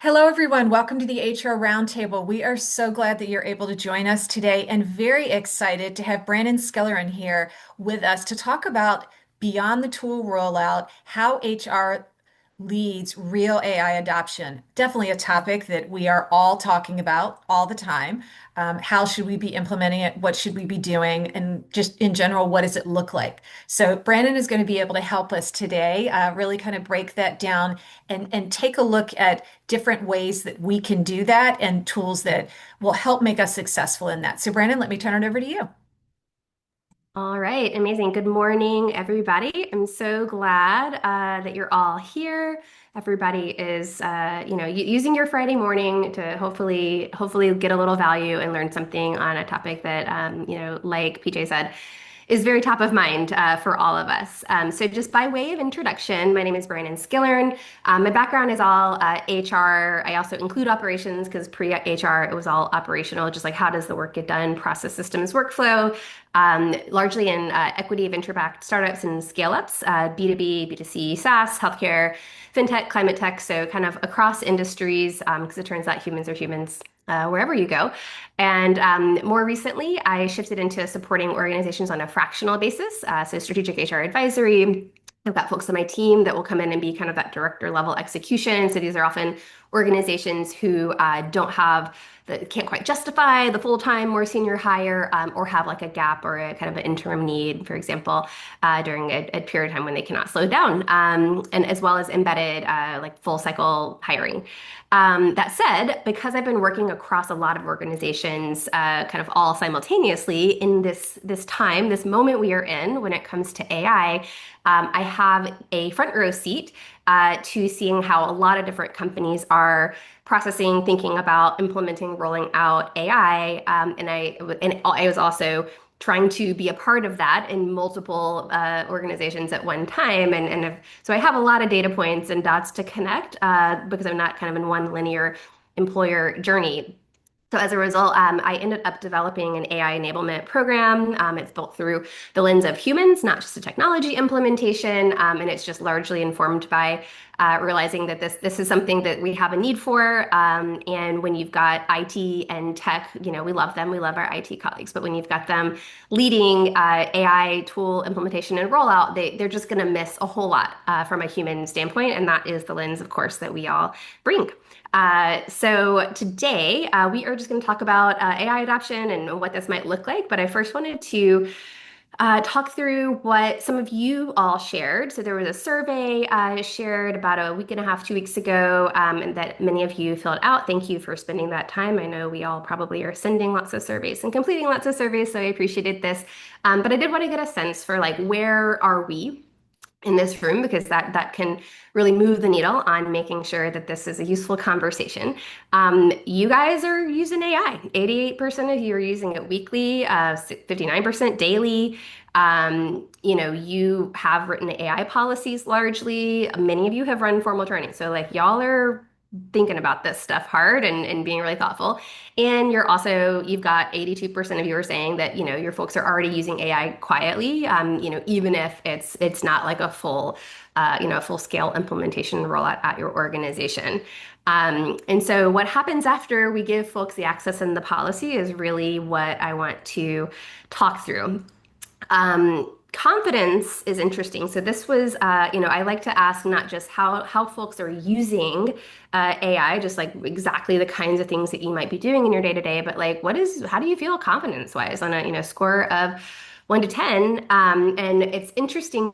Hello, everyone. Welcome to the HR Roundtable. We are so glad that you're able to join us today and very excited to have Brannon Skillerin here with us to talk about beyond the tool rollout, how HR leads real AI adoption. Definitely a topic that we are all talking about all the time. How should we be implementing it? What should we be doing? And just in general, what does it look like? So, Brandon is going to be able to help us today, really kind of break that down and take a look at different ways that we can do that and tools that will help make us successful in that. So, Brandon, let me turn it over to you. All right, amazing. Good morning, everybody. I'm so glad that you're all here. Everybody is, using your Friday morning to hopefully get a little value and learn something on a topic that, like PJ said, is very top of mind for all of us. So just by way of introduction, my name is Brannon Skillern. My background is all HR. I also include operations because pre-HR, it was all operational, just like how does the work get done, process systems, workflow, largely in equity, venture-backed startups and scale-ups, B2B, B2C, SaaS, healthcare, fintech, climate tech, so kind of across industries, because it turns out humans are humans wherever you go. And more recently, I shifted into supporting organizations on a fractional basis, so strategic HR advisory. I've got folks on my team that will come in and be kind of that director level execution. So these are often organizations who don't have can't quite justify the full-time, more senior hire, or have like a gap or a kind of an interim need, for example, during a period of time when they cannot slow down, and as well as embedded like full cycle hiring. That said, because I've been working across a lot of organizations, kind of all simultaneously in this time, this moment we are in when it comes to AI, I have a front row seat to seeing how a lot of different companies are processing, thinking about implementing, rolling out AI. And I was also trying to be a part of that in multiple organizations at one time. So I have a lot of data points and dots to connect because I'm not kind of in one linear employer journey. So as a result, I ended up developing an AI enablement program. It's built through the lens of humans, not just a technology implementation, and it's just largely informed by realizing that this is something that we have a need for. And when you've got IT and tech, we love them, we love our IT colleagues, but when you've got them leading AI tool implementation and rollout, they're just going to miss a whole lot from a human standpoint, and that is the lens, of course, that we all bring. So today we are just going to talk about AI adoption and what this might look like. But I first wanted to talk through what some of you all shared. So there was a survey shared about a week and a half, 2 weeks ago, and that many of you filled out. Thank you for spending that time. I know we all probably are sending lots of surveys and completing lots of surveys, so I appreciated this. But I did want to get a sense for like where are we in this room because that can really move the needle on making sure that this is a useful conversation. You guys are using AI. 88% of you are using it weekly, 59% daily. You have written AI policies largely. Many of you have run formal training. So like y'all are thinking about this stuff hard and being really thoughtful. And you've got 82% of you are saying that, your folks are already using AI quietly, even if it's not like a full scale implementation rollout at your organization. And so what happens after we give folks the access and the policy is really what I want to talk through. Confidence is interesting. So this was, I like to ask not just how folks are using AI, just like exactly the kinds of things that you might be doing in your day to day, but like, how do you feel confidence wise on a, score of 1 to 10? And it's interesting.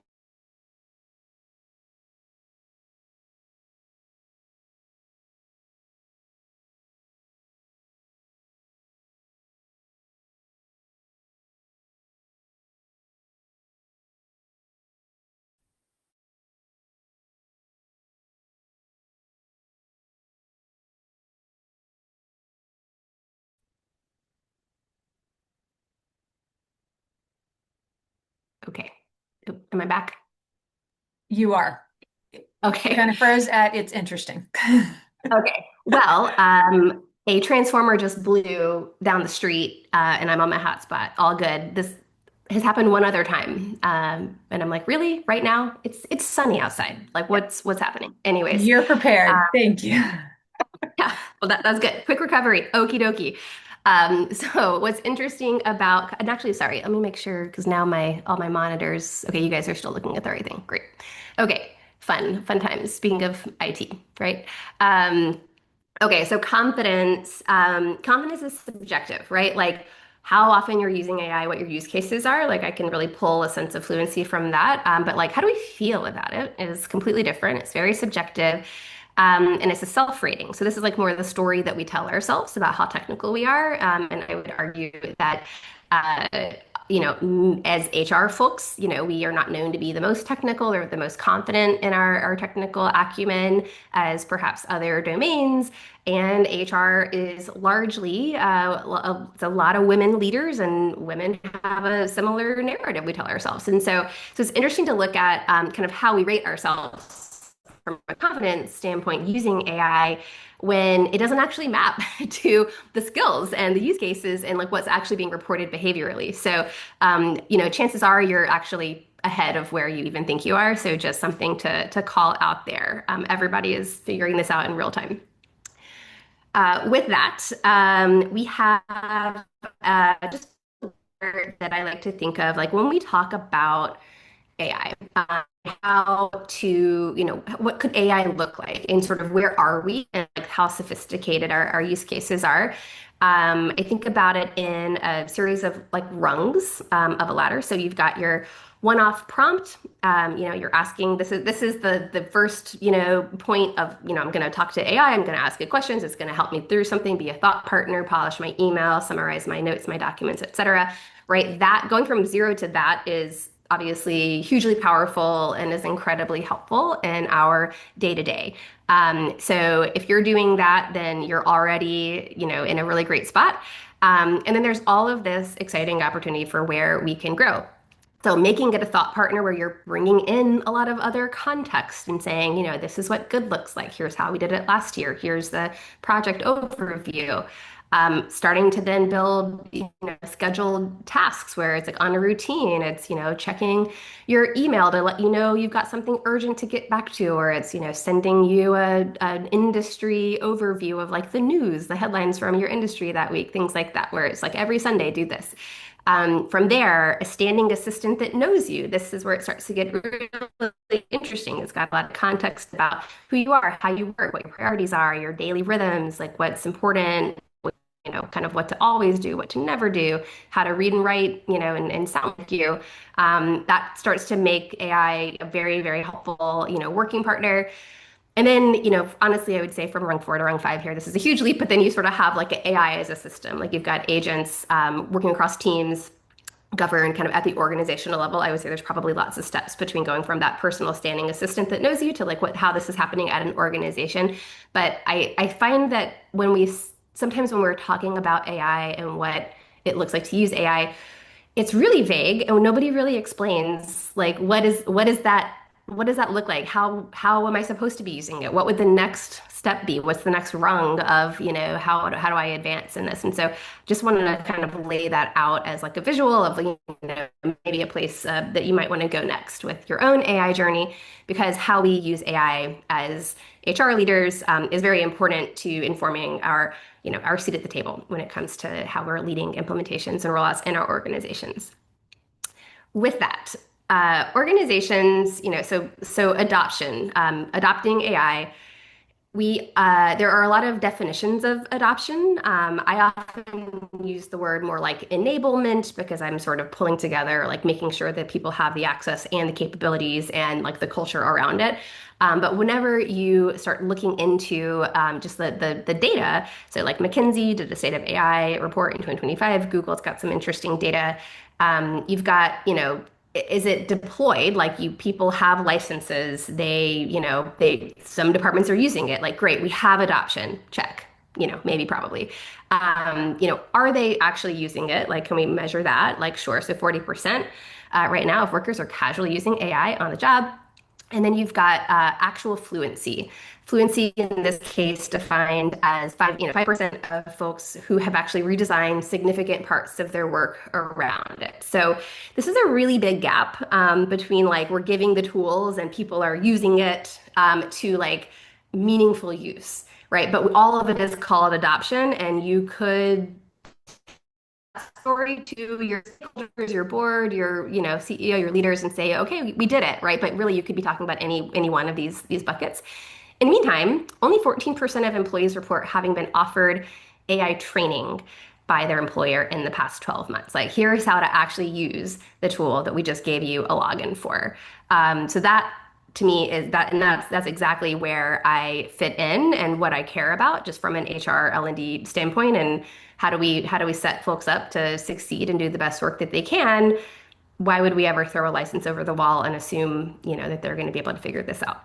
Okay. Am I back? You are. You Okay. kind of froze at it's interesting. Okay. Well, a transformer just blew down the street, and I'm on my hotspot. All good. This has happened one other time, and I'm like, really? Right now? It's sunny outside. Like, what's happening? Anyways, You're prepared. Thank you. Well, that's good. Quick recovery. Okie dokie. So what's interesting about, and actually, sorry, let me make sure because now my all my monitors, okay, you guys are still looking at the right thing. Great. Okay, fun times. Speaking of IT, right? Um, Okay, so confidence is subjective, right? Like how often you're using AI, what your use cases are. Like I can really pull a sense of fluency from that. But like how do we feel about it is completely different. It's very subjective. And it's a self-rating. So this is like more of the story that we tell ourselves about how technical we are. And I would argue that uh, as HR folks, we are not known to be the most technical or the most confident in our technical acumen as perhaps other domains. And HR is largely, it's a lot of women leaders, and women have a similar narrative we tell ourselves. And so it's interesting to look at kind of how we rate ourselves from a confidence standpoint using AI when it doesn't actually map to the skills and the use cases and like what's actually being reported behaviorally. So, chances are you're actually ahead of where you even think you are. So just something to call out there. Everybody is figuring this out in real time. With that, we have just a word that I like to think of, like when we talk about AI, how to, what could AI look like and sort of where are we and like how sophisticated our use cases are. I think about it in a series of like rungs of a ladder. So you've got your one-off prompt. You're asking, this is the first, point of, I'm going to talk to AI. I'm going to ask it questions. It's going to help me through something, be a thought partner, polish my email, summarize my notes, my documents, etc. Right? That going from zero to that is obviously hugely powerful and is incredibly helpful in our day to day. So if you're doing that, then you're already, in a really great spot. And then there's all of this exciting opportunity for where we can grow. So making it a thought partner where you're bringing in a lot of other context and saying, this is what good looks like. Here's how we did it last year. Here's the project overview. Starting to then build, scheduled tasks where it's like on a routine. It's, checking your email to let you know you've got something urgent to get back to, or it's, sending you an industry overview of like the news, the headlines from your industry that week, things like that, where it's like every Sunday, do this. From there, a standing assistant that knows you. This is where it starts to get really interesting. It's got a lot of context about who you are, how you work, what your priorities are, your daily rhythms, like what's important, kind of what to always do, what to never do, how to read and write, and sound like you. That starts to make AI a very, very helpful, working partner. And then, honestly, I would say from rung 4 to rung 5 here, this is a huge leap, but then you sort of have like an AI as a system. Like you've got agents working across teams, govern kind of at the organizational level. I would say there's probably lots of steps between going from that personal standing assistant that knows you to like how this is happening at an organization. But I find that sometimes when we're talking about AI and what it looks like to use AI, it's really vague and nobody really explains like what does that look like? How am I supposed to be using it? What would the next step be? What's the next rung of, how do I advance in this? And so just wanted to kind of lay that out as like a visual of, maybe a place that you might want to go next with your own AI journey, because how we use AI as HR leaders is very important to informing our seat at the table when it comes to how we're leading implementations and rollouts in our organizations. With that, organizations, so adoption, adopting AI. There are a lot of definitions of adoption. I often use the word more like enablement because I'm sort of pulling together, like making sure that people have the access and the capabilities and like the culture around it. But whenever you start looking into just the data, so like McKinsey did a State of AI report in 2025. Google's got some interesting data. You've got, is it deployed? Like people have licenses. Some departments are using it. Like, great, we have adoption. Check. Maybe probably. Are they actually using it? Like, can we measure that? Like, sure. So 40% right now of workers are casually using AI on the job. And then you've got actual fluency. Fluency in this case defined as 5% of folks who have actually redesigned significant parts of their work around it. So this is a really big gap between like we're giving the tools and people are using it to like meaningful use, right? But all of it is called adoption, and you could story to your stakeholders, your board, your CEO, your leaders, and say, okay, we did it, right? But really, you could be talking about any one of these buckets. In the meantime, only 14% of employees report having been offered AI training by their employer in the past 12 months. Like, here's how to actually use the tool that we just gave you a login for. So that to me is that, and that's exactly where I fit in and what I care about, just from an HR L&D standpoint. And how do we set folks up to succeed and do the best work that they can? Why would we ever throw a license over the wall and assume, that they're going to be able to figure this out?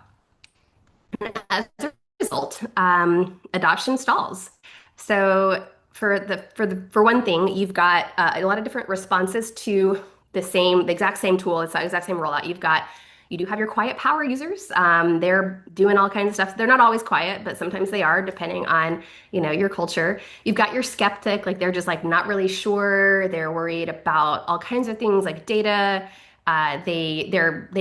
As a result, adoption stalls. So for one thing, you've got a lot of different responses to the exact same tool. It's the exact same rollout. You do have your quiet power users. They're doing all kinds of stuff. They're not always quiet, but sometimes they are, depending on your culture. You've got your skeptic, like they're just like not really sure. They're worried about all kinds of things like data. They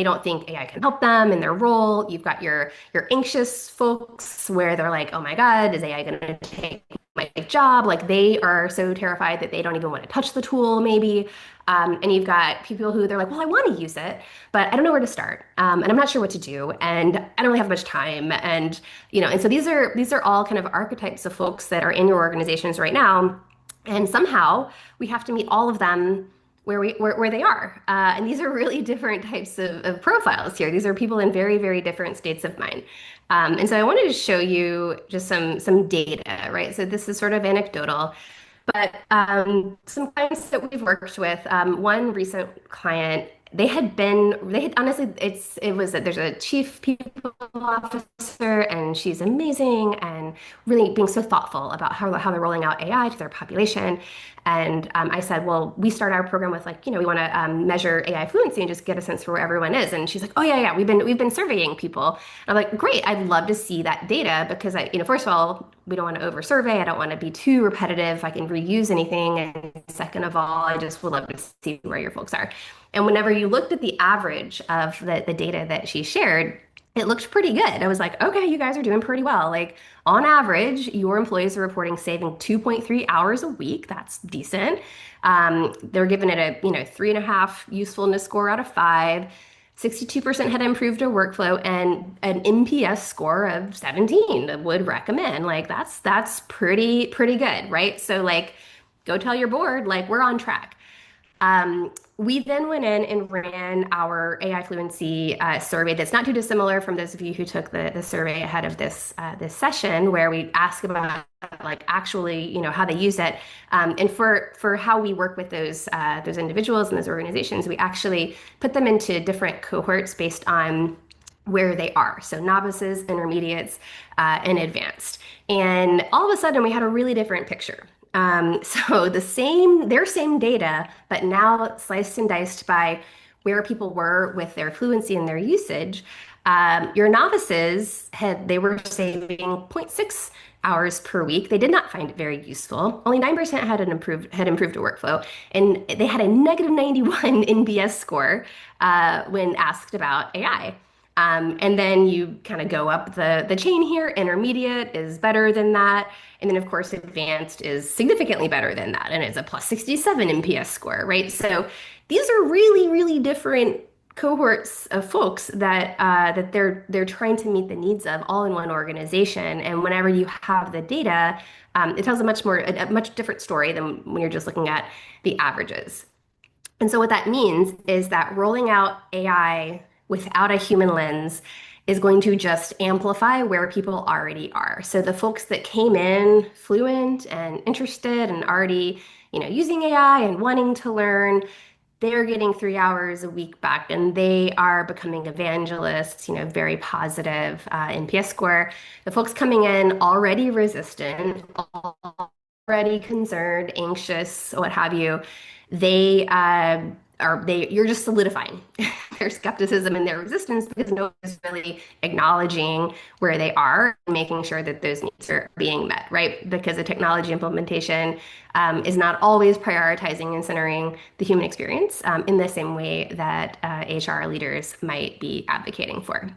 don't think AI can help them in their role. You've got your anxious folks where they're like, oh my God, is AI going to take my job? Like they are so terrified that they don't even want to touch the tool, maybe. And you've got people who they're like, well, I want to use it, but I don't know where to start, and I'm not sure what to do, and I don't really have much time, and so these are all kind of archetypes of folks that are in your organizations right now, and somehow we have to meet all of them where they are. And these are really different types of profiles here. These are people in very, very different states of mind. And so I wanted to show you just some data, right? So this is sort of anecdotal, but some clients that we've worked with, one recent client, they had honestly, there's a chief people officer and she's amazing and really being so thoughtful about how they're rolling out AI to their population. And I said, well, we start our program with like, we want to measure AI fluency and just get a sense for where everyone is. And she's like, oh yeah, yeah, we've been surveying people. And I'm like, great, I'd love to see that data because first of all, we don't want to over survey. I don't want to be too repetitive. I can reuse anything. And second of all, I just would love to see where your folks are. And whenever you looked at the average of the data that she shared, it looked pretty good. I was like, okay, you guys are doing pretty well. Like on average, your employees are reporting saving 2.3 hours a week. That's decent. They're giving it a 3.5 usefulness score out of 5. 62% had improved their workflow and an NPS score of 17 that would recommend. Like that's pretty good, right? So like go tell your board, like we're on track. We then went in and ran our AI fluency survey that's not too dissimilar from those of you who took the survey ahead of this session, where we ask about like actually, how they use it. And for how we work with those individuals and those organizations, we actually put them into different cohorts based on where they are. So novices, intermediates, and advanced. And all of a sudden we had a really different picture. So their same data, but now sliced and diced by where people were with their fluency and their usage. Your novices they were saving zero point 0.6 hours per week. They did not find it very useful. Only 9% had improved a workflow, and they had a negative 91 NPS score when asked about AI. And then you kind of go up the chain here. Intermediate is better than that. And then, of course, advanced is significantly better than that. And it's a plus 67 NPS score, right? So these are really, really different cohorts of folks that they're trying to meet the needs of all in one organization. And whenever you have the data, it tells a much different story than when you're just looking at the averages. And so what that means is that rolling out AI without a human lens is going to just amplify where people already are. So the folks that came in fluent and interested and already, using AI and wanting to learn, they're getting 3 hours a week back and they are becoming evangelists, very positive NPS score. The folks coming in already resistant, already concerned, anxious, what have you, they you're just solidifying their skepticism and their resistance because no one's really acknowledging where they are and making sure that those needs are being met, right? Because the technology implementation is not always prioritizing and centering the human experience in the same way that HR leaders might be advocating for.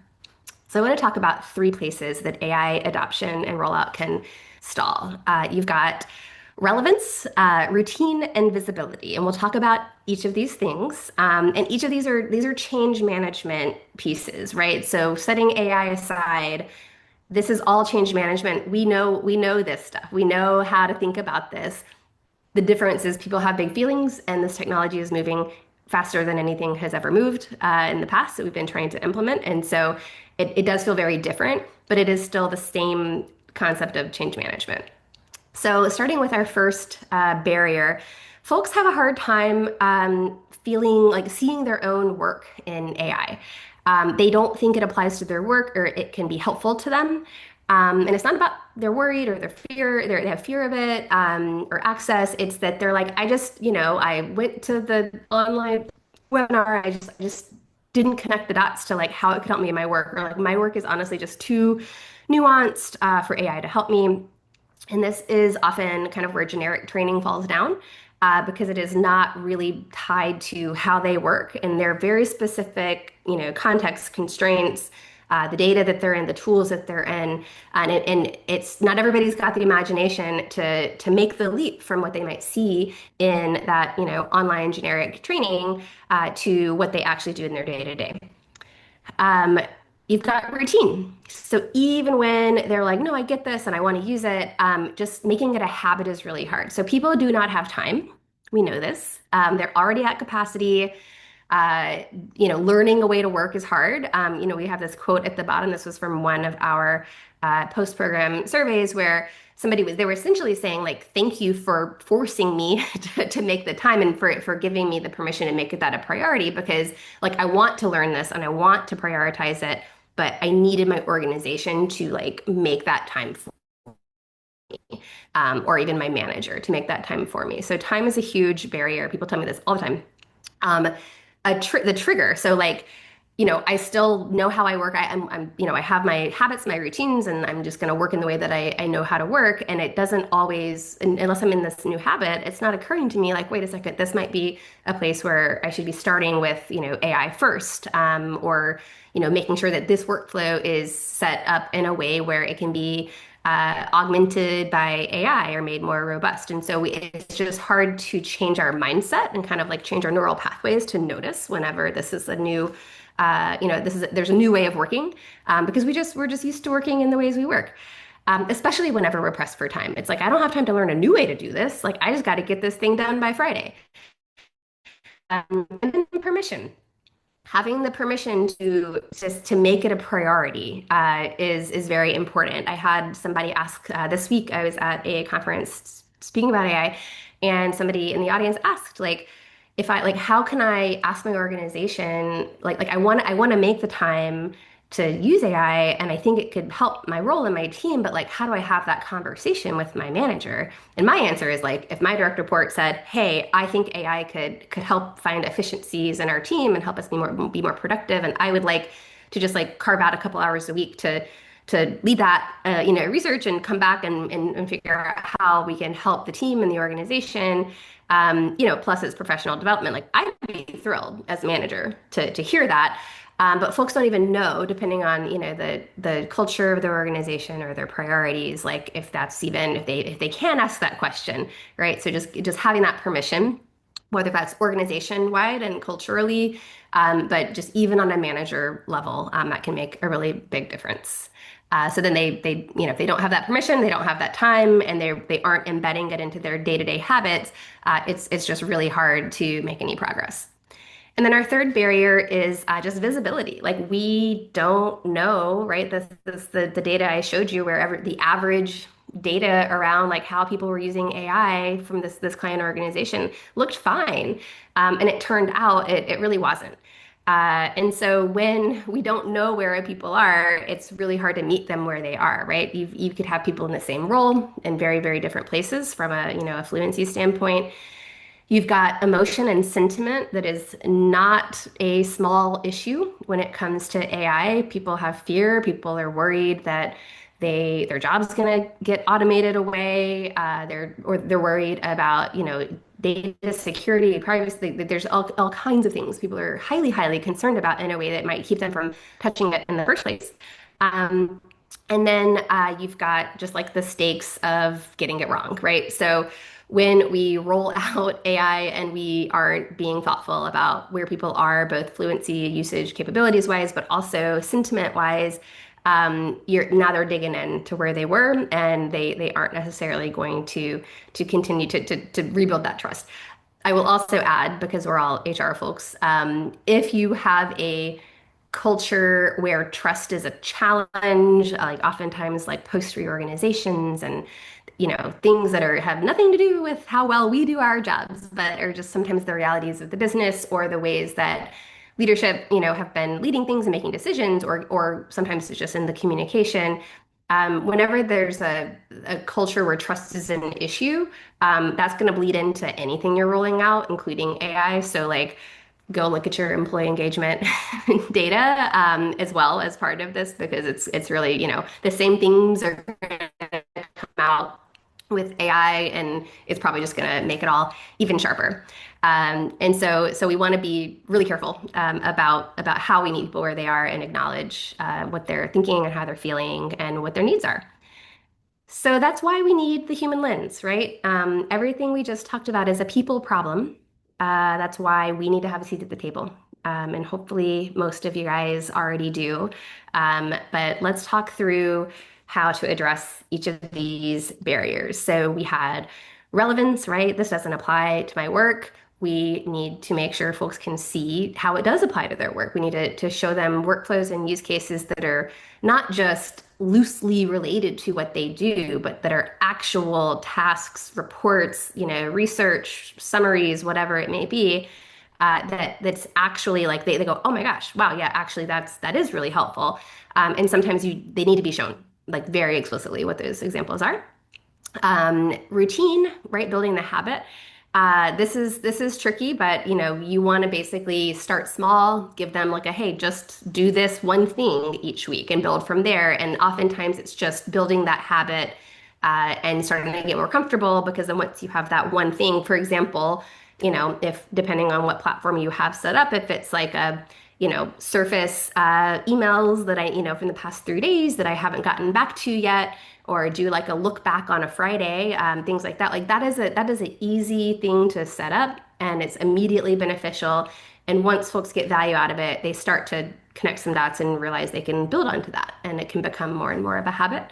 So I want to talk about three places that AI adoption and rollout can stall. You've got relevance, routine, and visibility, and we'll talk about each of these things. And each of these are change management pieces, right? So setting AI aside, this is all change management. We know this stuff. We know how to think about this. The difference is people have big feelings, and this technology is moving faster than anything has ever moved in the past that we've been trying to implement. And so it does feel very different, but it is still the same concept of change management. So, starting with our first barrier, folks have a hard time feeling like seeing their own work in AI. They don't think it applies to their work or it can be helpful to them. And it's not about they're worried or they have fear of it or access. It's that they're like, I went to the online webinar. I just didn't connect the dots to like how it could help me in my work, or like my work is honestly just too nuanced for AI to help me. And this is often kind of where generic training falls down because it is not really tied to how they work and their very specific, context constraints, the data that they're in, the tools that they're in, and it's not everybody's got the imagination to make the leap from what they might see in that, online generic training to what they actually do in their day to day. Um, you've got routine. So even when they're like, no, I get this and I want to use it, just making it a habit is really hard. So people do not have time. We know this. They're already at capacity. Uh, Learning a way to work is hard. We have this quote at the bottom. This was from one of our post-program surveys where they were essentially saying like, thank you for forcing me to make the time and for giving me the permission to make that a priority because like I want to learn this and I want to prioritize it, but I needed my organization to like make that time for me, or even my manager to make that time for me. So time is a huge barrier. People tell me this all the time. Um, the trigger. So like, I still know how I work. I have my habits, my routines, and I'm just going to work in the way that I know how to work. And it doesn't always, unless I'm in this new habit, it's not occurring to me like, wait a second, this might be a place where I should be starting with, AI first, or, making sure that this workflow is set up in a way where it can be augmented by AI or made more robust. And so it's just hard to change our mindset and kind of like change our neural pathways to notice whenever this is a new, there's a new way of working because we're just used to working in the ways we work. Especially whenever we're pressed for time. It's like, I don't have time to learn a new way to do this. Like, I just got to get this thing done by Friday. And then permission. Having the permission to make it a priority is very important. I had somebody ask this week. I was at a conference speaking about AI, and somebody in the audience asked like, if I like, how can I ask my organization like I want to make the time to use AI, and I think it could help my role in my team, but like, how do I have that conversation with my manager? And my answer is like, if my direct report said, "Hey, I think AI could help find efficiencies in our team and help us be more productive, and I would like to just like carve out a couple hours a week to lead that research and come back and figure out how we can help the team and the organization." Plus it's professional development. Like I'd be thrilled as a manager to hear that. But folks don't even know, depending on the culture of their organization or their priorities, like if they can ask that question, right? So just having that permission, whether that's organization wide and culturally, but just even on a manager level, that can make a really big difference. So then if they don't have that permission, they don't have that time, and they aren't embedding it into their day-to-day habits, it's just really hard to make any progress. And then our third barrier is just visibility. Like we don't know, right? The data I showed you, wherever the average data around like how people were using AI from this client organization looked fine, and it turned out it really wasn't. And so when we don't know where people are, it's really hard to meet them where they are, right? You could have people in the same role in very, very different places from a fluency standpoint. You've got emotion and sentiment that is not a small issue when it comes to AI. People have fear. People are worried that their job's going to get automated away. They're worried about data security, privacy. There's all kinds of things people are highly, highly concerned about in a way that might keep them from touching it in the first place. Um, and then you've got just like the stakes of getting it wrong, right? So when we roll out AI and we aren't being thoughtful about where people are, both fluency, usage, capabilities wise, but also sentiment wise, you're now they're digging in to where they were, and they aren't necessarily going to continue to rebuild that trust. I will also add, because we're all HR folks, if you have a culture where trust is a challenge, like oftentimes like post reorganizations and things that are have nothing to do with how well we do our jobs, but are just sometimes the realities of the business or the ways that leadership, have been leading things and making decisions, or sometimes it's just in the communication. Whenever there's a culture where trust is an issue, that's going to bleed into anything you're rolling out, including AI. So like go look at your employee engagement data as well as part of this because it's really, the same things are going to come out with AI, and it's probably just going to make it all even sharper. And so we want to be really careful about how we meet people where they are and acknowledge what they're thinking and how they're feeling and what their needs are. So that's why we need the human lens, right? Everything we just talked about is a people problem. That's why we need to have a seat at the table. And hopefully, most of you guys already do. But let's talk through how to address each of these barriers. So we had relevance, right? This doesn't apply to my work. We need to make sure folks can see how it does apply to their work. We need to show them workflows and use cases that are not just loosely related to what they do, but that are actual tasks, reports, research, summaries, whatever it may be, that's actually like they go, oh my gosh, wow, yeah, actually that is really helpful. And sometimes they need to be shown like very explicitly what those examples are. Routine, right? Building the habit. This is tricky, but you want to basically start small, give them like a hey, just do this one thing each week and build from there. And oftentimes it's just building that habit and starting to get more comfortable because then once you have that one thing, for example, if depending on what platform you have set up, if it's like a surface emails that I, from the past 3 days that I haven't gotten back to yet, or do like a look back on a Friday, things like that. Like that is an easy thing to set up, and it's immediately beneficial. And once folks get value out of it, they start to connect some dots and realize they can build onto that, and it can become more and more of a habit.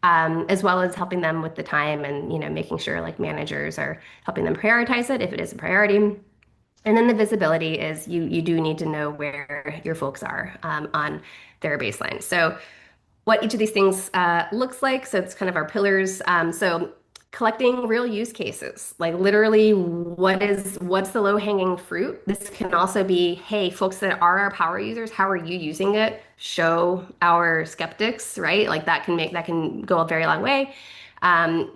As well as helping them with the time and making sure like managers are helping them prioritize it if it is a priority. And then the visibility is you do need to know where your folks are on their baseline. So what each of these things looks like. So it's kind of our pillars. So collecting real use cases, like literally what's the low hanging fruit. This can also be, hey, folks that are our power users, how are you using it? Show our skeptics, right? Like that can go a very long way.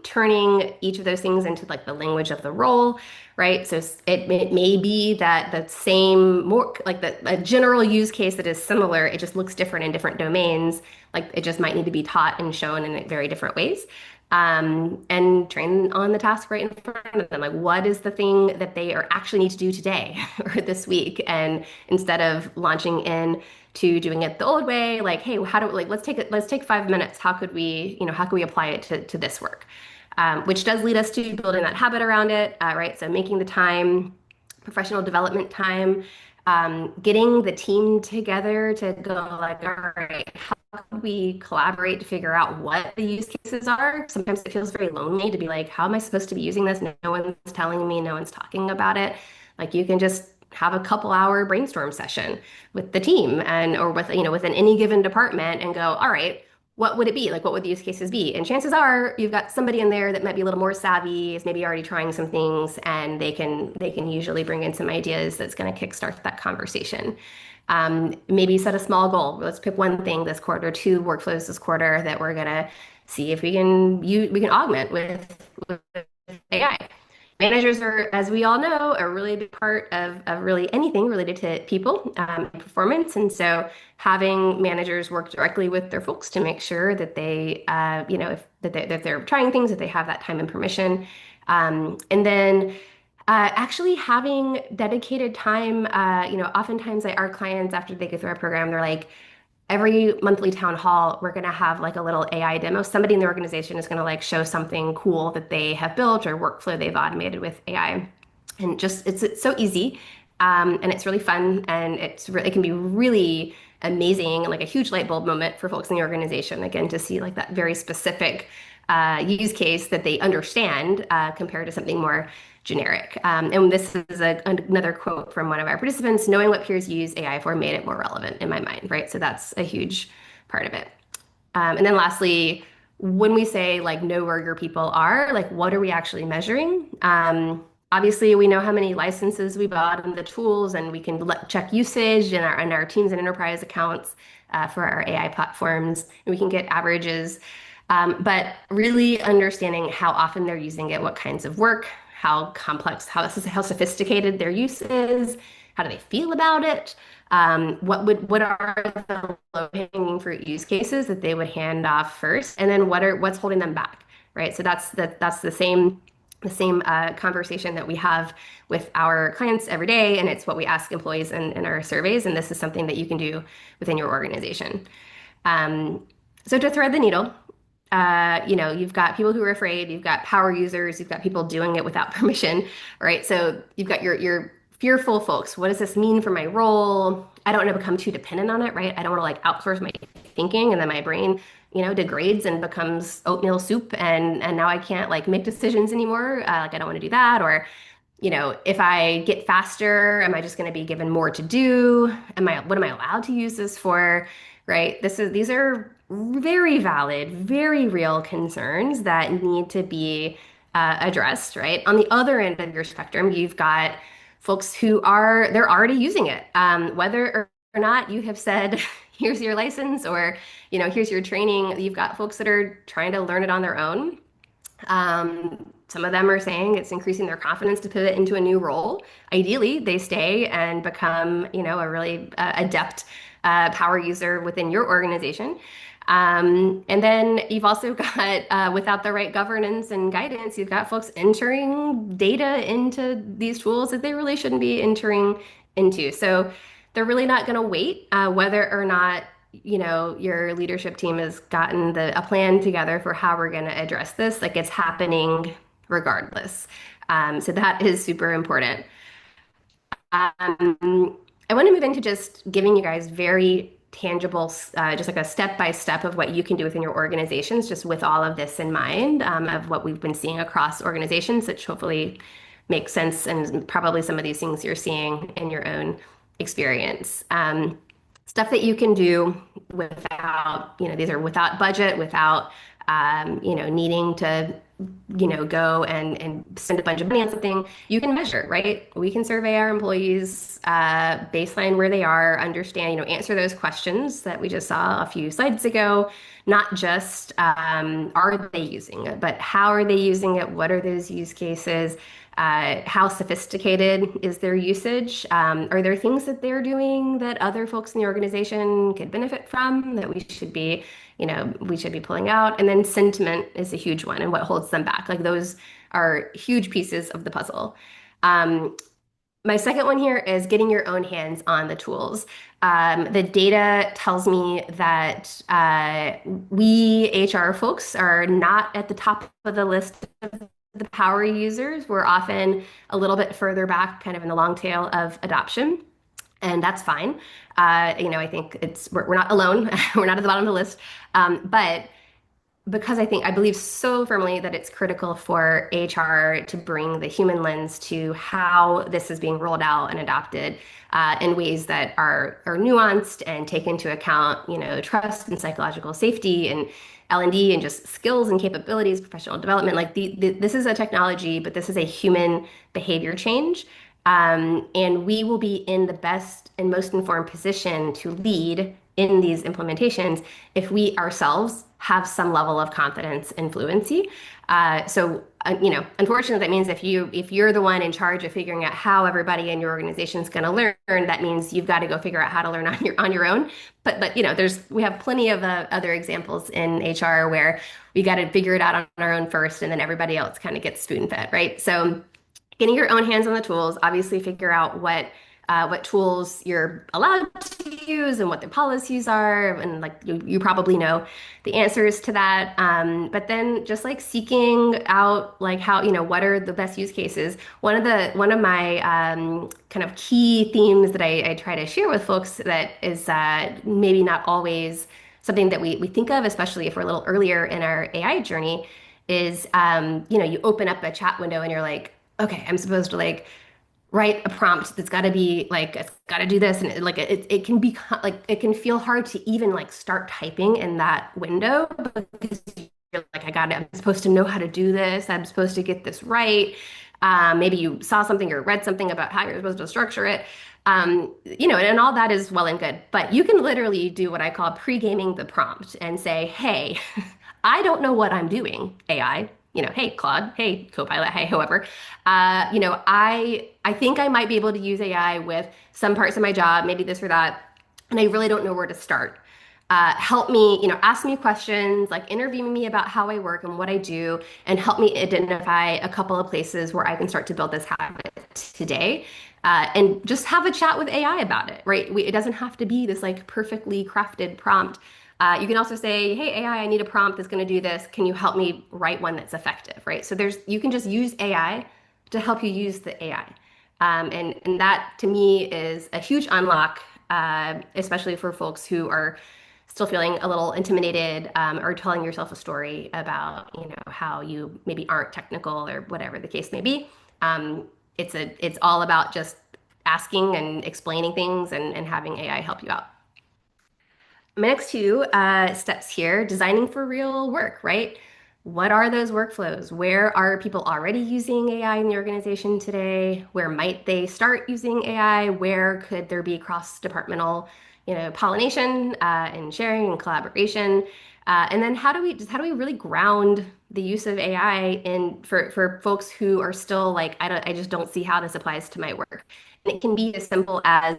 Turning each of those things into like the language of the role, right? So it may be that the same, more like a general use case that is similar, it just looks different in different domains. Like it just might need to be taught and shown in very different ways. And train on the task right in front of them. Like, what is the thing that they are actually need to do today or this week? And instead of launching in to doing it the old way, like, hey, how do like let's take 5 minutes. How can we apply it to this work? Which does lead us to building that habit around it, right? So making the time, professional development time, getting the team together to go like, all right, how can we collaborate to figure out what the use cases are? Sometimes it feels very lonely to be like, how am I supposed to be using this? No one's telling me, no one's talking about it. Like you can just have a couple hour brainstorm session with the team and or with within any given department and go, all right, what would it be? Like, what would the use cases be? And chances are you've got somebody in there that might be a little more savvy, is maybe already trying some things, and they can usually bring in some ideas that's going to kickstart that conversation. Maybe set a small goal. Let's pick one thing this quarter, two workflows this quarter that we're gonna see if we can augment with AI. Managers are, as we all know, a really big part of really anything related to people and performance. And so having managers work directly with their folks to make sure that they, if they're trying things, that they have that time and permission. And then actually having dedicated time, oftentimes our clients, after they go through our program, they're like, every monthly town hall, we're going to have like a little AI demo. Somebody in the organization is going to like show something cool that they have built or workflow they've automated with AI. And just it's so easy. And it's really fun and it can be really amazing and like a huge light bulb moment for folks in the organization again to see like that very specific use case that they understand compared to something more generic. And this is another quote from one of our participants: knowing what peers use AI for made it more relevant in my mind, right? So that's a huge part of it. And then lastly, when we say like know where your people are, like what are we actually measuring? Obviously, we know how many licenses we bought and the tools, and we can check usage in our teams and enterprise accounts for our AI platforms, and we can get averages. But really understanding how often they're using it, what kinds of work, how complex, how sophisticated their use is, how do they feel about it? What are the low-hanging fruit use cases that they would hand off first, and then what's holding them back, right? So that's the same conversation that we have with our clients every day, and it's what we ask employees in our surveys, and this is something that you can do within your organization. Um, so to thread the needle, you've got people who are afraid, you've got power users, you've got people doing it without permission, right? So you've got your fearful folks. What does this mean for my role? I don't want to become too dependent on it, right? I don't want to like outsource my thinking and then my brain, degrades and becomes oatmeal soup and now I can't like make decisions anymore. Like I don't want to do that. Or if I get faster, am I just going to be given more to do? What am I allowed to use this for? Right? These are very valid, very real concerns that need to be addressed, right? On the other end of your spectrum, you've got folks they're already using it. Whether or not you have said, here's your license or, here's your training, you've got folks that are trying to learn it on their own. Some of them are saying it's increasing their confidence to pivot into a new role. Ideally, they stay and become, a really adept power user within your organization. And then you've also got, without the right governance and guidance, you've got folks entering data into these tools that they really shouldn't be entering into. So they're really not going to wait, whether or not your leadership team has gotten a plan together for how we're going to address this. Like it's happening regardless. So that is super important. I want to move into just giving you guys very tangible, just like a step by step of what you can do within your organizations, just with all of this in mind, of what we've been seeing across organizations, which hopefully makes sense, and probably some of these things you're seeing in your own experience. Stuff that you can do without, these are without budget, without, needing to go and spend a bunch of money on something. You can measure, right? We can survey our employees, baseline where they are, understand, answer those questions that we just saw a few slides ago. Not just are they using it, but how are they using it? What are those use cases? How sophisticated is their usage? Are there things that they're doing that other folks in the organization could benefit from that we should be pulling out? And then sentiment is a huge one and what holds them back. Like those are huge pieces of the puzzle. My second one here is getting your own hands on the tools. The data tells me that we HR folks are not at the top of the list of the power users. We're often a little bit further back, kind of in the long tail of adoption, and that's fine. I think we're not alone. We're not at the bottom of the list, but because I believe so firmly that it's critical for HR to bring the human lens to how this is being rolled out and adopted in ways that are nuanced and take into account, trust and psychological safety and L&D and just skills and capabilities, professional development. Like this is a technology, but this is a human behavior change. And we will be in the best and most informed position to lead in these implementations if we ourselves have some level of confidence and fluency. Unfortunately, that means if you're the one in charge of figuring out how everybody in your organization is going to learn, that means you've got to go figure out how to learn on your own. But we have plenty of other examples in HR where we got to figure it out on our own first, and then everybody else kind of gets spoon fed, right? So getting your own hands on the tools, obviously figure out what what tools you're allowed to use and what the policies are. And like you probably know the answers to that. But then just like seeking out like how, what are the best use cases? One of my kind of key themes that I try to share with folks that is maybe not always something that we think of, especially if we're a little earlier in our AI journey, is you open up a chat window and you're like, okay, I'm supposed to like write a prompt that's got to be like it's got to do this, and it can be like it can feel hard to even like start typing in that window because you're like I'm supposed to know how to do this, I'm supposed to get this right. Maybe you saw something or read something about how you're supposed to structure it. And all that is well and good, but you can literally do what I call pre-gaming the prompt and say, hey, I don't know what I'm doing, AI. Hey Claude, hey Copilot, hey whoever. I think I might be able to use AI with some parts of my job, maybe this or that, and I really don't know where to start. Help me, ask me questions, like interview me about how I work and what I do, and help me identify a couple of places where I can start to build this habit today. And just have a chat with AI about it, right? It doesn't have to be this like perfectly crafted prompt. You can also say, "Hey AI, I need a prompt that's going to do this. Can you help me write one that's effective?" Right? So you can just use AI to help you use the AI, and that to me is a huge unlock, especially for folks who are still feeling a little intimidated, or telling yourself a story about how you maybe aren't technical or whatever the case may be. Um, it's all about just asking and explaining things and having AI help you out. My next two steps here, designing for real work, right? What are those workflows? Where are people already using AI in the organization today? Where might they start using AI? Where could there be cross-departmental, pollination and sharing and collaboration? And then how do we really ground the use of AI in for folks who are still like, I just don't see how this applies to my work. And it can be as simple as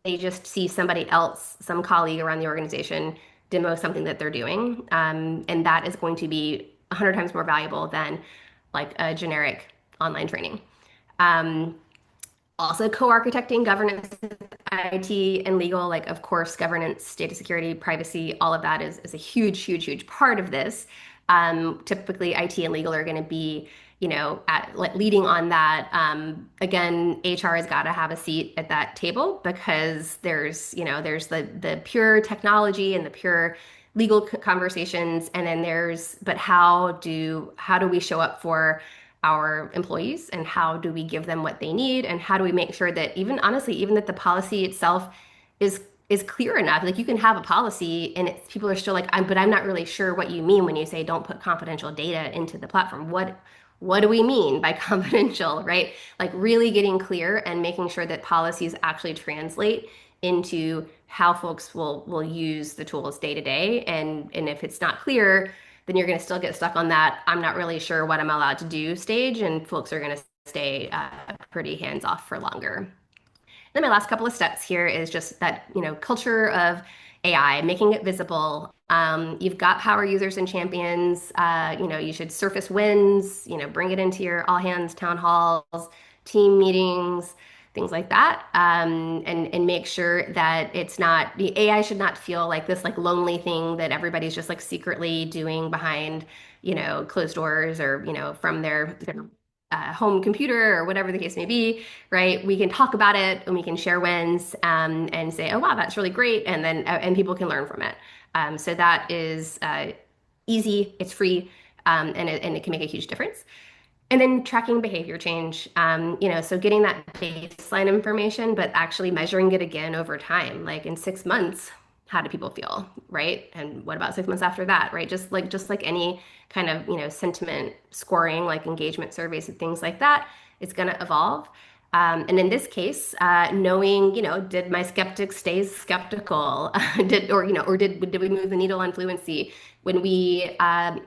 they just see somebody else, some colleague around the organization, demo something that they're doing. And that is going to be 100 times more valuable than like a generic online training. Um, Also, co-architecting governance, IT, and legal, like of course, governance, data security, privacy, all of that is a huge, huge, huge part of this. Typically, IT and legal are going to be, at like, leading on that. Again, HR has got to have a seat at that table because there's the pure technology and the pure legal conversations, and then but how do we show up for our employees, and how do we give them what they need, and how do we make sure that even honestly even that the policy itself is clear enough. Like you can have a policy and people are still like, I'm not really sure what you mean when you say don't put confidential data into the platform. What do we mean by confidential, right? Like really getting clear and making sure that policies actually translate into how folks will use the tools day to day. And if it's not clear, then you're going to still get stuck on that I'm not really sure what I'm allowed to do stage, and folks are going to stay pretty hands off for longer. Then my last couple of steps here is just that, culture of AI, making it visible. You've got power users and champions. You should surface wins, bring it into your all hands town halls, team meetings, things like that. And make sure that the AI should not feel like this like lonely thing that everybody's just like secretly doing behind, closed doors, or, from their home computer or whatever the case may be, right? We can talk about it and we can share wins, and say, oh, wow, that's really great. And then, and people can learn from it. So that is easy, it's free, and it can make a huge difference. And then tracking behavior change, so getting that baseline information, but actually measuring it again over time. Like in 6 months, how do people feel, right? And what about 6 months after that, right? Just like any kind of, sentiment scoring, like engagement surveys and things like that, it's going to evolve. And in this case, knowing, did my skeptics stay skeptical? Did we move the needle on fluency? When we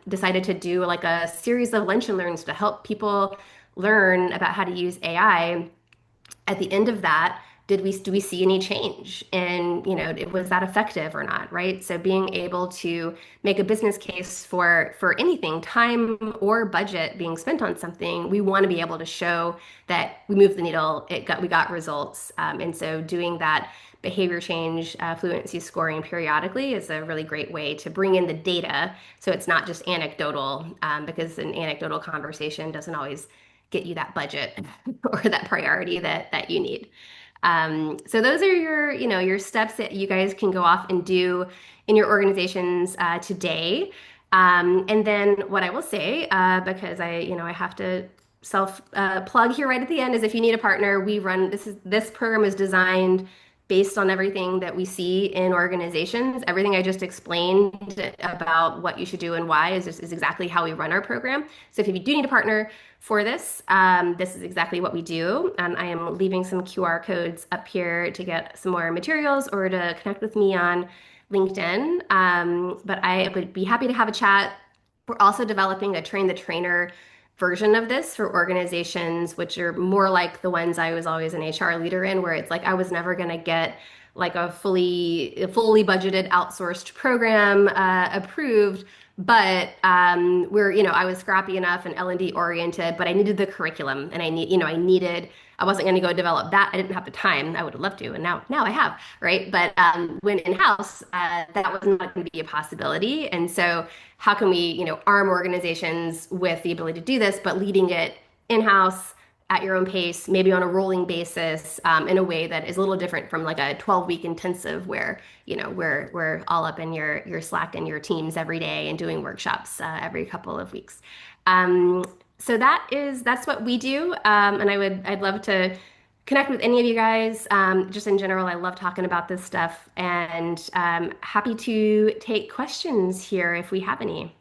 decided to do like a series of lunch and learns to help people learn about how to use AI, at the end of that, do we see any change? And, was that effective or not, right? So being able to make a business case for anything, time or budget being spent on something, we want to be able to show that we moved the needle, we got results. And so doing that behavior change fluency scoring periodically is a really great way to bring in the data so it's not just anecdotal, because an anecdotal conversation doesn't always get you that budget or that priority that you need. So those are your steps that you guys can go off and do in your organizations today. And then what I will say, because I have to self plug here right at the end, is if you need a partner, we run this program is designed based on everything that we see in organizations. Everything I just explained about what you should do and why is exactly how we run our program. So if you do need a partner for this, this is exactly what we do. I am leaving some QR codes up here to get some more materials or to connect with me on LinkedIn. But I would be happy to have a chat. We're also developing a train the trainer version of this for organizations, which are more like the ones I was always an HR leader in, where it's like I was never going to get like a fully budgeted outsourced program approved. But I was scrappy enough and L&D oriented, but I needed the curriculum, and I wasn't going to go develop that. I didn't have the time. I would have loved to, and now I have, right? But when in-house, that was not going to be a possibility. And so how can we, arm organizations with the ability to do this, but leading it in-house at your own pace, maybe on a rolling basis, in a way that is a little different from like a 12-week intensive where, we're all up in your Slack and your teams every day and doing workshops every couple of weeks. So that's what we do. And I'd love to connect with any of you guys. Just in general, I love talking about this stuff, and happy to take questions here if we have any.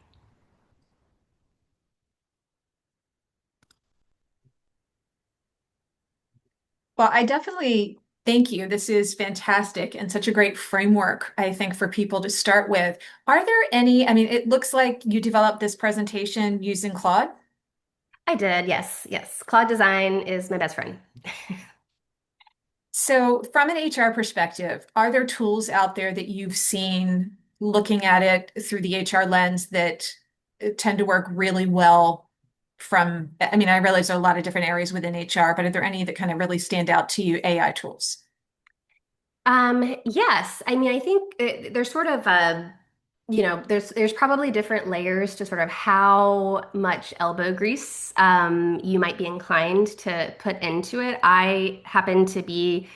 Well, I definitely thank you. This is fantastic and such a great framework, I think, for people to start with. Are there any, I mean, it looks like you developed this presentation using Claude. I did, yes, yes. Cloud design is my best friend. So, from an HR perspective, are there tools out there that you've seen looking at it through the HR lens that tend to work really well from, I mean, I realize there are a lot of different areas within HR, but are there any that kind of really stand out to you, AI tools? Yes. I mean, I think there's sort of there's probably different layers to sort of how much elbow grease you might be inclined to put into it. I happen to be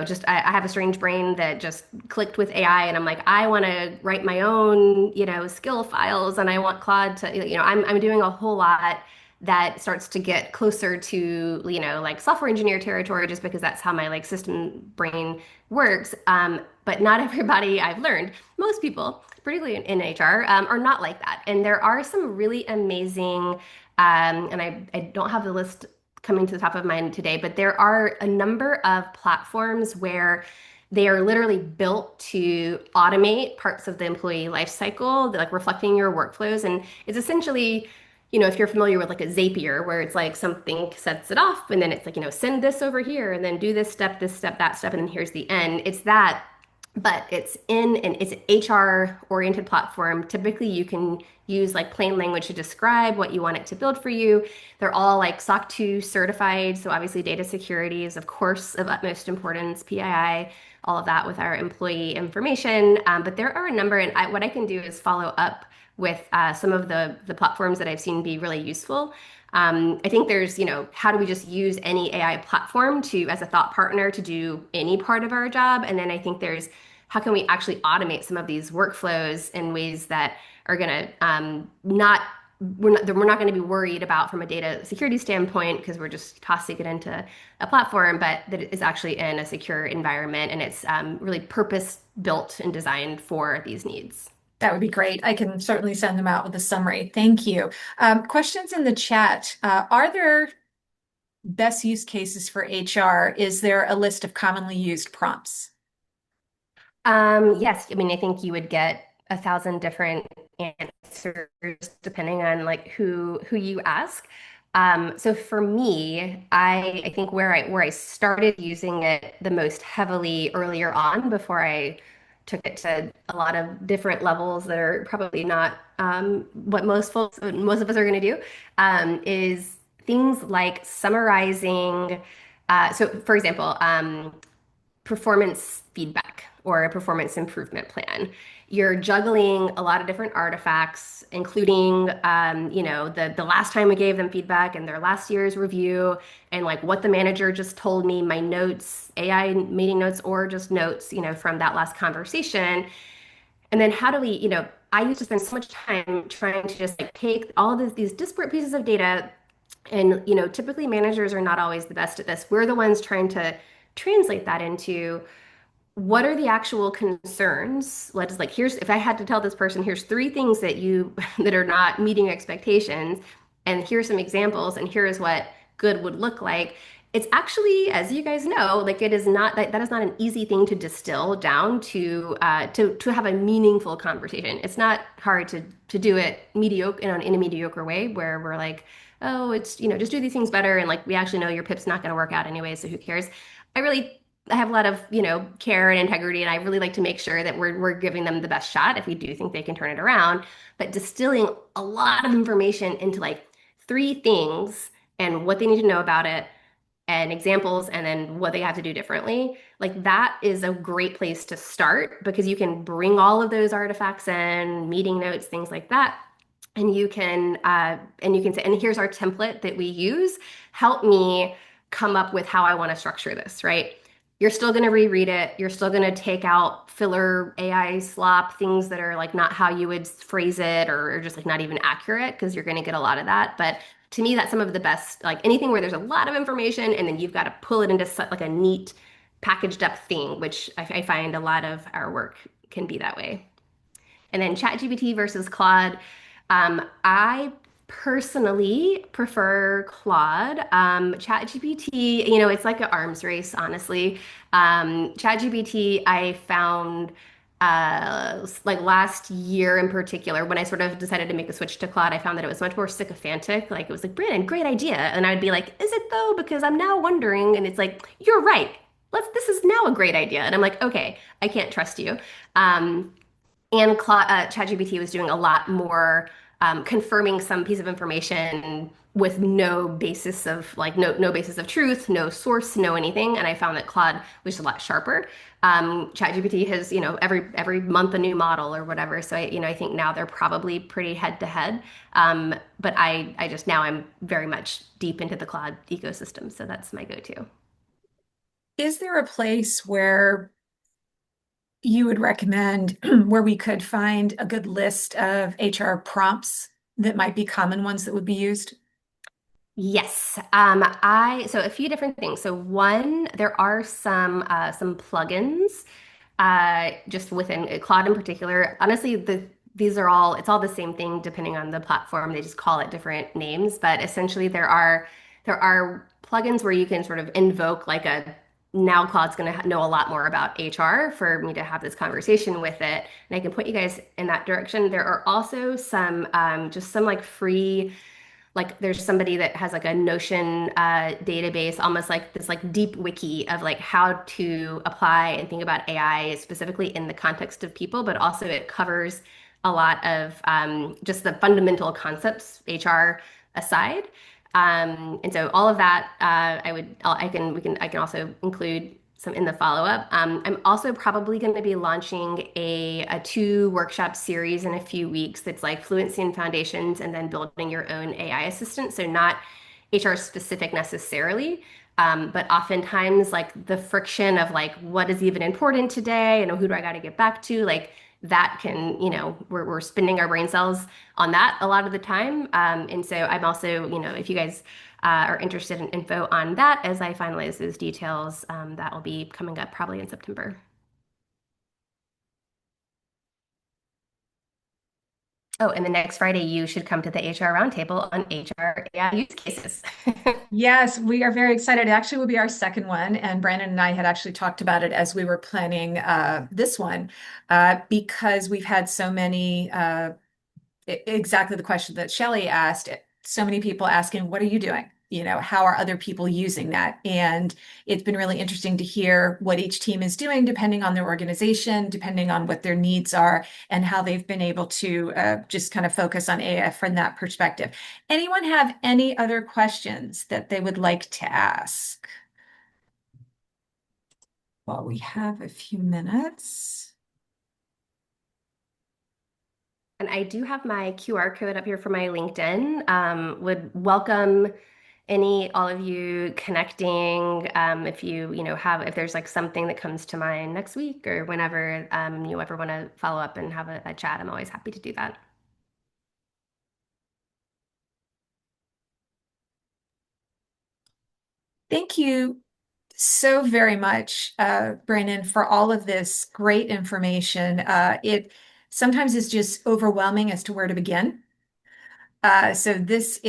just I have a strange brain that just clicked with AI, and I'm like, I want to write my own, skill files, and I want Claude to, I'm doing a whole lot that starts to get closer to, like software engineer territory, just because that's how my like system brain works. But not everybody I've learned, most people, particularly in HR, are not like that. And there are some really amazing, and I don't have the list coming to the top of mind today, but there are a number of platforms where they are literally built to automate parts of the employee life cycle, like reflecting your workflows. And it's essentially, if you're familiar with like a Zapier, where it's like something sets it off, and then it's like, send this over here, and then do this step, that step, and then here's the end. It's that, but it's an HR oriented platform. Typically, you can use like plain language to describe what you want it to build for you. They're all like SOC 2 certified. So obviously data security is of course of utmost importance, PII, all of that with our employee information. But there are a number, and what I can do is follow up with some of the platforms that I've seen be really useful. I think there's, how do we just use any AI platform to as a thought partner to do any part of our job? And then I think there's how can we actually automate some of these workflows in ways that are going to not we're not going to be worried about from a data security standpoint because we're just tossing it into a platform, but that it is actually in a secure environment, and it's really purpose built and designed for these needs. That would be great. I can certainly send them out with a summary. Thank you. Questions in the chat. Are there best use cases for HR? Is there a list of commonly used prompts? Yes, I mean, I think you would get 1,000 different answers depending on like who you ask. So for me, I think where I started using it the most heavily earlier on before I took it to a lot of different levels that are probably not what most of us are going to do, is things like summarizing. So for example, performance feedback or a performance improvement plan. You're juggling a lot of different artifacts, including, the last time we gave them feedback and their last year's review, and like what the manager just told me, my notes, AI meeting notes, or just notes, from that last conversation. And then how do we, I used to spend so much time trying to just like take all of these disparate pieces of data, and typically managers are not always the best at this. We're the ones trying to translate that into what are the actual concerns? Let's like, here's, if I had to tell this person, here's three things that you that are not meeting expectations, and here's some examples, and here is what good would look like. It's actually, as you guys know, like it is not that is not an easy thing to distill down to have a meaningful conversation. It's not hard to do it mediocre in a mediocre way where we're like, oh, it's just do these things better, and like we actually know your PIP's not going to work out anyway, so who cares? I have a lot of, care and integrity, and I really like to make sure that we're giving them the best shot if we do think they can turn it around. But distilling a lot of information into like three things and what they need to know about it and examples and then what they have to do differently, like that is a great place to start because you can bring all of those artifacts in, meeting notes, things like that. And you can say, and here's our template that we use. Help me come up with how I want to structure this, right? You're still going to reread it. You're still going to take out filler AI slop, things that are like not how you would phrase it or just like not even accurate because you're going to get a lot of that. But to me, that's some of the best, like anything where there's a lot of information and then you've got to pull it into like a neat packaged up thing, which I find a lot of our work can be that way. And then ChatGPT versus Claude. I personally prefer Claude. ChatGPT, it's like an arms race, honestly. ChatGPT, I found like last year in particular, when I sort of decided to make the switch to Claude, I found that it was much more sycophantic. Like it was like, Brannon, great idea. And I'd be like, is it though? Because I'm now wondering. And it's like, you're right. This is now a great idea. And I'm like, okay, I can't trust you. Um, and ChatGPT was doing a lot more confirming some piece of information with no basis of like no basis of truth, no source, no anything. And I found that Claude was a lot sharper. ChatGPT has every month a new model or whatever. So I think now they're probably pretty head to head. But I just now I'm very much deep into the Claude ecosystem, so that's my go-to. Is there a place where you would recommend where we could find a good list of HR prompts that might be common ones that would be used? Yes. So a few different things. So one, there are some plugins just within Claude in particular. Honestly, these are all it's all the same thing depending on the platform. They just call it different names, but essentially there are plugins where you can sort of invoke like a now Claude's going to know a lot more about HR for me to have this conversation with it, and I can point you guys in that direction. There are also some just some like free like there's somebody that has like a Notion database, almost like this like deep wiki of like how to apply and think about AI specifically in the context of people, but also it covers a lot of just the fundamental concepts, HR aside. And so all of that, I can also include some in the follow-up. I'm also probably going to be launching a two workshop series in a few weeks that's like fluency and foundations and then building your own AI assistant. So not HR specific necessarily, but oftentimes like the friction of like what is even important today and who do I got to get back to, like that can, we're spending our brain cells on that a lot of the time. And so I'm also, if you guys are interested in info on that as I finalize those details, that will be coming up probably in September. Oh, and the next Friday, you should come to the HR Roundtable on HR AI use cases. Yes, we are very excited. It actually will be our second one, and Brandon and I had actually talked about it as we were planning this one because we've had so many exactly the question that Shelley asked. so many people asking, what are you doing? How are other people using that? And it's been really interesting to hear what each team is doing, depending on their organization, depending on what their needs are, and how they've been able to just kind of focus on AI from that perspective. Anyone have any other questions that they would like to ask? Well, we have a few minutes. And I do have my QR code up here for my LinkedIn. Would welcome all of you connecting. If if there's like something that comes to mind next week or whenever you ever want to follow up and have a chat, I'm always happy to do that. Thank you so very much, Brannon, for all of this great information. It sometimes is just overwhelming as to where to begin. So this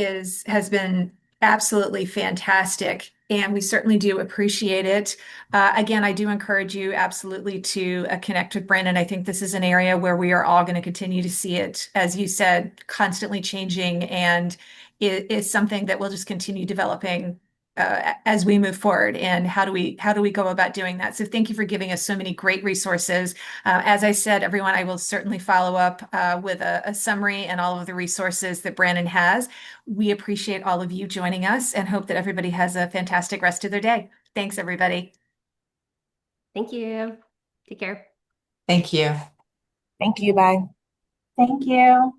has been absolutely fantastic, and we certainly do appreciate it. Again, I do encourage you absolutely to connect with Brandon. I think this is an area where we are all going to continue to see it, as you said, constantly changing, and it is something that will just continue developing as we move forward. And how do we go about doing that? So thank you for giving us so many great resources. As I said, everyone, I will certainly follow up with a summary and all of the resources that Brannon has. We appreciate all of you joining us and hope that everybody has a fantastic rest of their day. Thanks, everybody. Thank you. Take care. Thank you. Thank you. Bye. Thank you.